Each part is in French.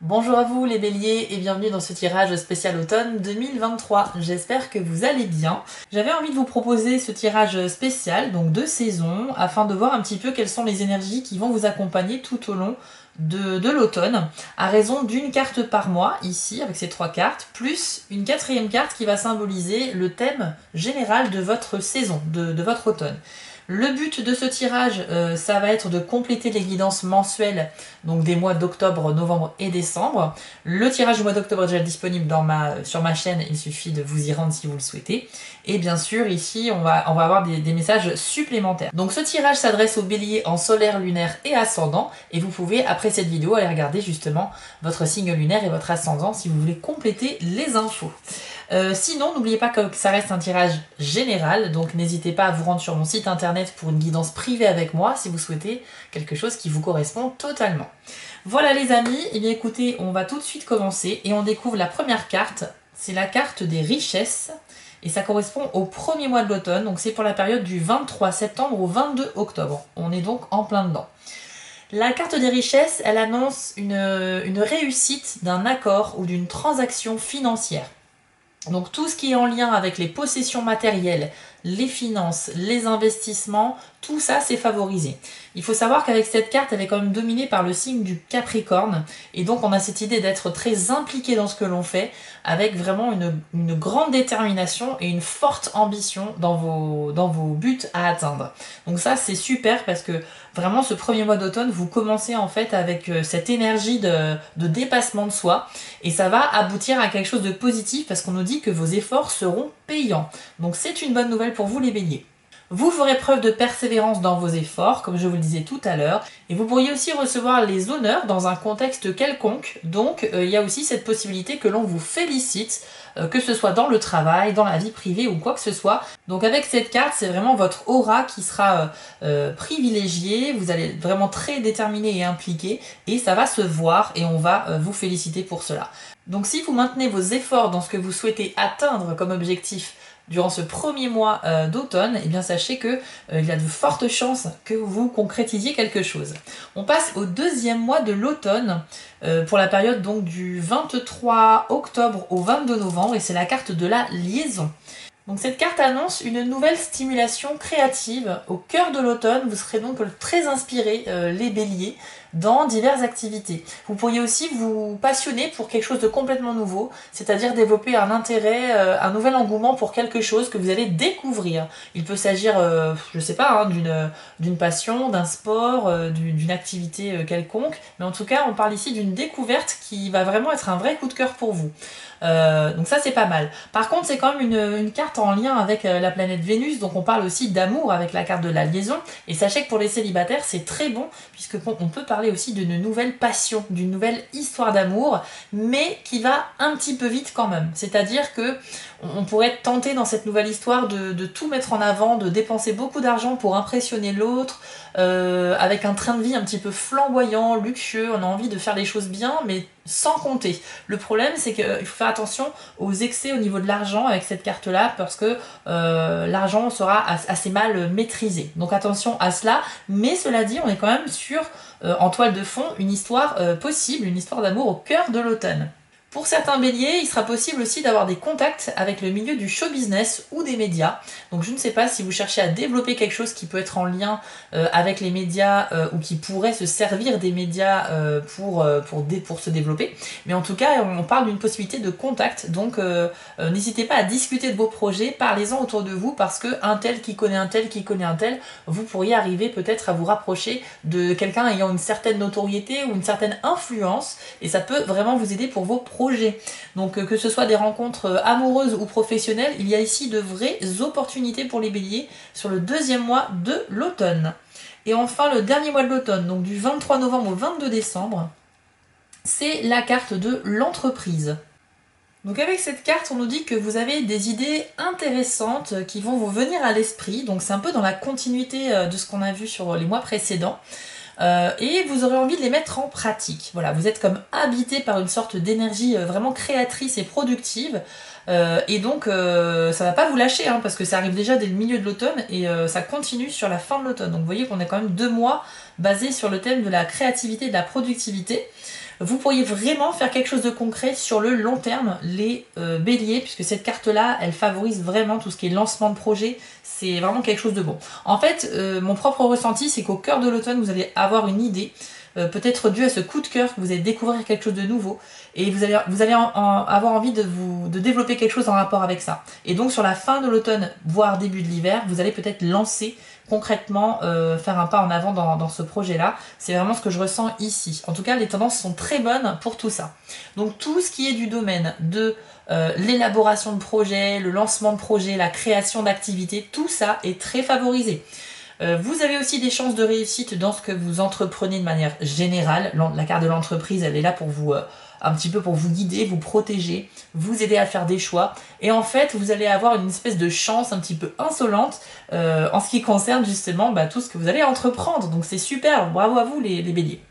Bonjour à vous les béliers et bienvenue dans ce tirage spécial automne 2023. J'espère que vous allez bien. J'avais envie de vous proposer ce tirage spécial, donc de saison, afin de voir un petit peu quelles sont les énergies qui vont vous accompagner tout au long de l'automne, à raison d'une carte par mois, ici, avec ces trois cartes, plus une quatrième carte qui va symboliser le thème général de votre saison, de votre automne. Le but de ce tirage, ça va être de compléter les guidances mensuelles, donc des mois d'octobre, novembre et décembre. Le tirage du mois d'octobre est déjà disponible sur ma chaîne, il suffit de vous y rendre si vous le souhaitez. Et bien sûr, ici, on va avoir des messages supplémentaires. Donc ce tirage s'adresse aux béliers en solaire, lunaire et ascendant, et vous pouvez, après cette vidéo, aller regarder justement votre signe lunaire et votre ascendant si vous voulez compléter les infos. Sinon, n'oubliez pas que ça reste un tirage général, donc n'hésitez pas à vous rendre sur mon site internet pour une guidance privée avec moi si vous souhaitez quelque chose qui vous correspond totalement. Voilà les amis, et bien écoutez, on va tout de suite commencer et on découvre la première carte, c'est la carte des richesses. Et ça correspond au premier mois de l'automne, donc c'est pour la période du 23 septembre au 22 octobre. On est donc en plein dedans. La carte des richesses, elle annonce une réussite d'un accord ou d'une transaction financière. Donc tout ce qui est en lien avec les possessions matérielles, les finances, les investissements, tout ça c'est favorisé. Il faut savoir qu'avec cette carte, elle est quand même dominée par le signe du Capricorne, et donc on a cette idée d'être très impliqué dans ce que l'on fait, avec vraiment une grande détermination et une forte ambition dans vos buts à atteindre. Donc ça c'est super parce que vraiment ce premier mois d'automne, vous commencez en fait avec cette énergie de dépassement de soi, et ça va aboutir à quelque chose de positif parce qu'on nous dit que vos efforts seront payants. Donc c'est une bonne nouvelle pour vous les béliers. Vous ferez preuve de persévérance dans vos efforts, comme je vous le disais tout à l'heure, et vous pourriez aussi recevoir les honneurs dans un contexte quelconque, donc il y a aussi cette possibilité que l'on vous félicite, que ce soit dans le travail, dans la vie privée ou quoi que ce soit. Donc avec cette carte, c'est vraiment votre aura qui sera privilégiée, vous allez être vraiment très déterminé et impliqué, et ça va se voir et on va vous féliciter pour cela. Donc si vous maintenez vos efforts dans ce que vous souhaitez atteindre comme objectif durant ce premier mois d'automne, eh bien sachez que il y a de fortes chances que vous concrétisiez quelque chose. On passe au deuxième mois de l'automne pour la période donc du 23 octobre au 22 novembre, et c'est la carte de la liaison. Donc cette carte annonce une nouvelle stimulation créative au cœur de l'automne. Vous serez donc très inspirés, les béliers, dans diverses activités. Vous pourriez aussi vous passionner pour quelque chose de complètement nouveau, c'est-à-dire développer un intérêt, un nouvel engouement pour quelque chose que vous allez découvrir. Il peut s'agir, je sais pas, hein, d'une passion, d'un sport, d'une activité quelconque, mais en tout cas on parle ici d'une découverte qui va vraiment être un vrai coup de cœur pour vous. Donc ça c'est pas mal. Par contre c'est quand même une carte en lien avec la planète Vénus, donc on parle aussi d'amour avec la carte de la liaison, et sachez que pour les célibataires c'est très bon, puisque on peut parler aussi d'une nouvelle passion, d'une nouvelle histoire d'amour, mais qui va un petit peu vite quand même. C'est-à-dire que on pourrait être tenté dans cette nouvelle histoire de tout mettre en avant, de dépenser beaucoup d'argent pour impressionner l'autre, avec un train de vie un petit peu flamboyant, luxueux, on a envie de faire les choses bien, mais sans compter. Le problème, c'est qu'il faut faire attention aux excès au niveau de l'argent avec cette carte-là, parce que l'argent sera assez mal maîtrisé. Donc attention à cela, mais cela dit, on est quand même sur, en toile de fond, une histoire possible, une histoire d'amour au cœur de l'automne. Pour certains béliers, il sera possible aussi d'avoir des contacts avec le milieu du show business ou des médias. Donc je ne sais pas si vous cherchez à développer quelque chose qui peut être en lien avec les médias ou qui pourrait se servir des médias pour se développer. Mais en tout cas, on parle d'une possibilité de contact. Donc n'hésitez pas à discuter de vos projets, parlez-en autour de vous, parce que un tel qui connaît un tel qui connaît un tel, vous pourriez arriver peut-être à vous rapprocher de quelqu'un ayant une certaine notoriété ou une certaine influence, et ça peut vraiment vous aider pour vos projets. Donc que ce soit des rencontres amoureuses ou professionnelles, il y a ici de vraies opportunités pour les béliers sur le deuxième mois de l'automne. Et enfin le dernier mois de l'automne, donc du 23 novembre au 22 décembre, c'est la carte de l'entreprise. Donc avec cette carte, on nous dit que vous avez des idées intéressantes qui vont vous venir à l'esprit, donc c'est un peu dans la continuité de ce qu'on a vu sur les mois précédents. Et vous aurez envie de les mettre en pratique. Voilà, vous êtes comme habité par une sorte d'énergie vraiment créatrice et productive, et donc ça va pas vous lâcher, hein, parce que ça arrive déjà dès le milieu de l'automne et ça continue sur la fin de l'automne. Donc vous voyez qu'on est quand même 2 mois basés sur le thème de la créativité et de la productivité. Vous pourriez vraiment faire quelque chose de concret sur le long terme, les béliers, puisque cette carte-là, elle favorise vraiment tout ce qui est lancement de projet. C'est vraiment quelque chose de bon. En fait, mon propre ressenti, c'est qu'au cœur de l'automne, vous allez avoir une idée, peut-être dû à ce coup de cœur, que vous allez découvrir quelque chose de nouveau, et vous allez avoir envie de développer quelque chose en rapport avec ça. Et donc sur la fin de l'automne, voire début de l'hiver, vous allez peut-être lancer concrètement, faire un pas en avant dans ce projet-là. C'est vraiment ce que je ressens ici. En tout cas, les tendances sont très bonnes pour tout ça. Donc tout ce qui est du domaine de l'élaboration de projet, le lancement de projet, la création d'activités, tout ça est très favorisé. Vous avez aussi des chances de réussite dans ce que vous entreprenez de manière générale. La carte de l'entreprise, elle est là pour vous, un petit peu pour vous guider, vous protéger, vous aider à faire des choix. Et en fait, vous allez avoir une espèce de chance un petit peu insolente en ce qui concerne justement tout ce que vous allez entreprendre. Donc c'est super, bravo à vous les béliers.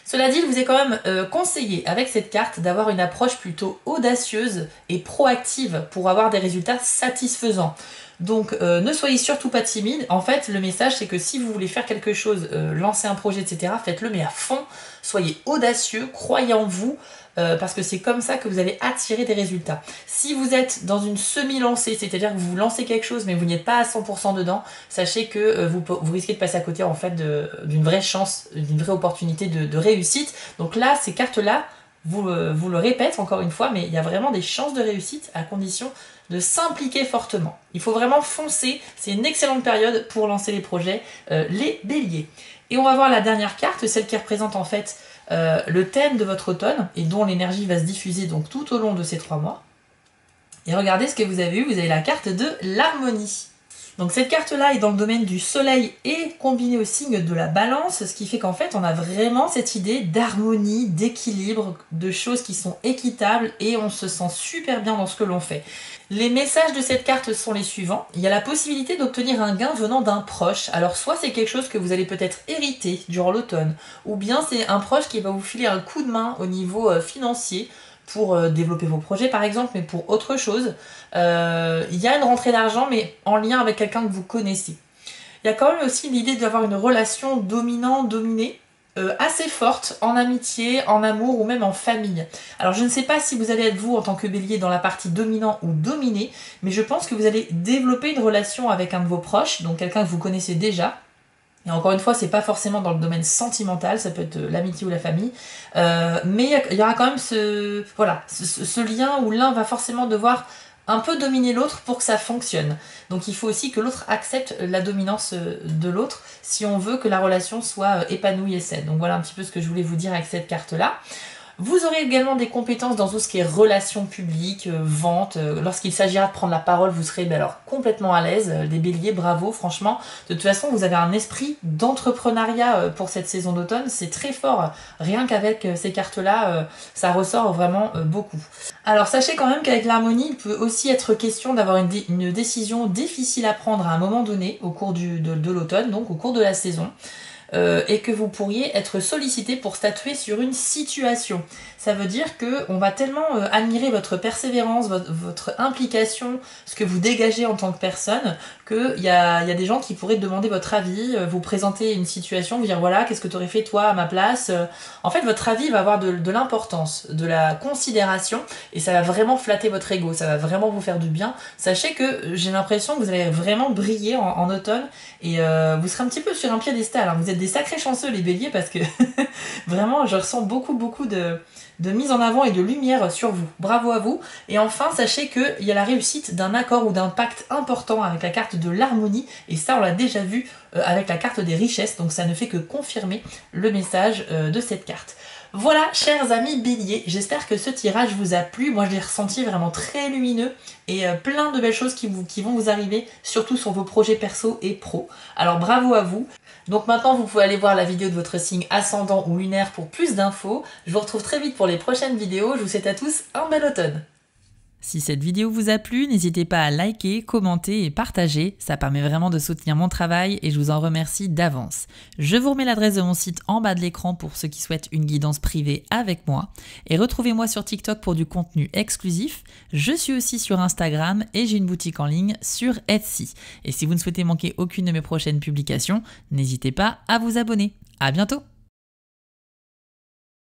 Cela dit, il vous est quand même conseillé avec cette carte d'avoir une approche plutôt audacieuse et proactive pour avoir des résultats satisfaisants. Donc ne soyez surtout pas timide. En fait, le message c'est que si vous voulez faire quelque chose, lancer un projet, etc., faites-le mais à fond. Soyez audacieux, croyez en vous, parce que c'est comme ça que vous allez attirer des résultats. Si vous êtes dans une semi-lancée, c'est-à-dire que vous lancez quelque chose mais vous n'êtes pas à 100% dedans, sachez que vous risquez de passer à côté en fait d'une vraie chance, d'une vraie opportunité de réussite. Donc là, ces cartes-là, vous le répète encore une fois, mais il y a vraiment des chances de réussite à condition de s'impliquer fortement. Il faut vraiment foncer, c'est une excellente période pour lancer les projets, les béliers. Et on va voir la dernière carte, celle qui représente en fait le thème de votre automne et dont l'énergie va se diffuser donc tout au long de ces 3 mois. Et regardez ce que vous avez eu, vous avez la carte de l'harmonie. Donc cette carte-là est dans le domaine du soleil et combinée au signe de la balance, ce qui fait qu'en fait on a vraiment cette idée d'harmonie, d'équilibre, de choses qui sont équitables et on se sent super bien dans ce que l'on fait. Les messages de cette carte sont les suivants. Il y a la possibilité d'obtenir un gain venant d'un proche. Alors soit c'est quelque chose que vous allez peut-être hériter durant l'automne, ou bien c'est un proche qui va vous filer un coup de main au niveau financier, pour développer vos projets par exemple, mais pour autre chose. Il y a une rentrée d'argent, mais en lien avec quelqu'un que vous connaissez. Il y a quand même aussi l'idée d'avoir une relation dominant-dominée assez forte en amitié, en amour ou même en famille. Alors je ne sais pas si vous allez être vous en tant que bélier dans la partie dominant ou dominé, mais je pense que vous allez développer une relation avec un de vos proches, donc quelqu'un que vous connaissez déjà. Et encore une fois, c'est pas forcément dans le domaine sentimental, ça peut être l'amitié ou la famille, mais il y aura quand même ce lien où l'un va forcément devoir un peu dominer l'autre pour que ça fonctionne. Donc il faut aussi que l'autre accepte la dominance de l'autre si on veut que la relation soit épanouie et saine. Donc voilà un petit peu ce que je voulais vous dire avec cette carte-là. Vous aurez également des compétences dans tout ce qui est relations publiques, vente. Lorsqu'il s'agira de prendre la parole, vous serez complètement à l'aise. Des béliers, bravo, franchement. De toute façon, vous avez un esprit d'entrepreneuriat pour cette saison d'automne. C'est très fort. Rien qu'avec ces cartes-là, ça ressort vraiment beaucoup. Alors sachez quand même qu'avec l'harmonie, il peut aussi être question d'avoir une décision difficile à prendre à un moment donné au cours de l'automne, donc au cours de la saison. Et que vous pourriez être sollicité pour statuer sur une situation. Ça veut dire qu'on va tellement admirer votre persévérance, votre implication, ce que vous dégagez en tant que personne, qu'il y a des gens qui pourraient demander votre avis, vous présenter une situation, vous dire voilà, qu'est-ce que tu aurais fait toi à ma place. En fait, votre avis va avoir de l'importance, de la considération, et ça va vraiment flatter votre ego, ça va vraiment vous faire du bien. Sachez que j'ai l'impression que vous allez vraiment briller en automne, et vous serez un petit peu sur un piédestal. Vous êtes des sacrés chanceux les béliers, parce que vraiment je ressens beaucoup de mise en avant et de lumière sur vous. Bravo à vous. Et enfin, sachez qu'il y a la réussite d'un accord ou d'un pacte important avec la carte de l'harmonie, et ça on l'a déjà vu avec la carte des richesses, donc ça ne fait que confirmer le message de cette carte. Voilà, chers amis béliers, j'espère que ce tirage vous a plu. Moi je l'ai ressenti vraiment très lumineux et plein de belles choses qui vont vous arriver, surtout sur vos projets perso et pro. Alors bravo à vous. Donc maintenant vous pouvez aller voir la vidéo de votre signe ascendant ou lunaire pour plus d'infos. Je vous retrouve très vite pour les prochaines vidéos. Je vous souhaite à tous un bel automne. Si cette vidéo vous a plu, n'hésitez pas à liker, commenter et partager, ça permet vraiment de soutenir mon travail et je vous en remercie d'avance. Je vous remets l'adresse de mon site en bas de l'écran pour ceux qui souhaitent une guidance privée avec moi, et retrouvez-moi sur TikTok pour du contenu exclusif. Je suis aussi sur Instagram et j'ai une boutique en ligne sur Etsy. Et si vous ne souhaitez manquer aucune de mes prochaines publications, n'hésitez pas à vous abonner. À bientôt!